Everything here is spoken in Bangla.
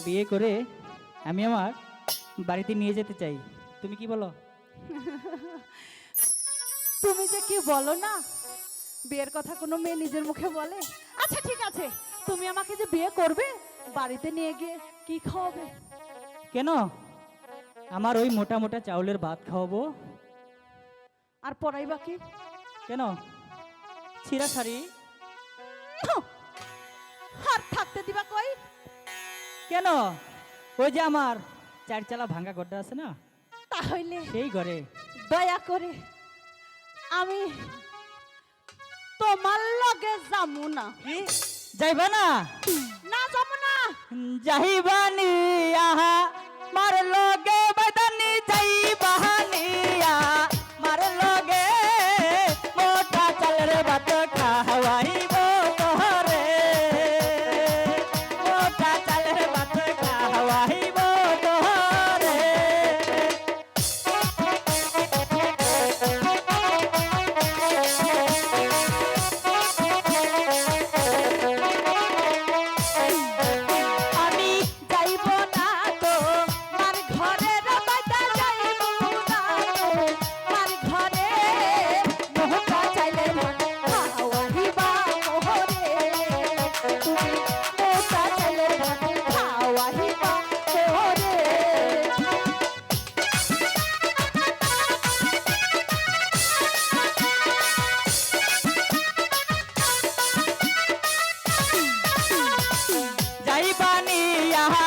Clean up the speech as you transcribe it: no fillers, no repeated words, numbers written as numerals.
বিয়ে করে আমি আমার বাড়িতে নিয়ে যেতে চাই। তুমি কি বলো? তুমি যে কি বলো না, বিয়ের কথা কোনো মেয়ে নিজের মুখে বলে? আচ্ছা ঠিক আছে, তুমি আমাকে যে বিয়ে করবে, বাড়িতে নিয়ে গিয়ে কি খাওয়াবে? কেন? আমার ওই মোটা মোটা চাউলের ভাত খাওয়াবো। আর পড়াইবা কি? কেন? ছিঁড়া শাড়ি। আর থাকতে দিবা কই? কেন? ওই যে আমার চারচালা ভাঙা ঘরটা আছে না, তাহলে সেই ঘরে। দয়া করে আমি তোমার লগে যামু না। কি? যাইবা না? না যাবো না। যাইবানি আহা মার লগে বদনি যাইবানি মার লগে মোটা চালের ভাত খাওয়াইব তোরে, মোটা চালের ভাত খাওয়াইব তোরে। আমি যাইব না তো মার ঘরের বাইটা যাইব না তো মার ঘরে মোহটা চাইলে খাওয়াইবা মোহরে, তুমি মোহটা চাইলে খাওয়াইবা মোহরে। যাইবানি আহা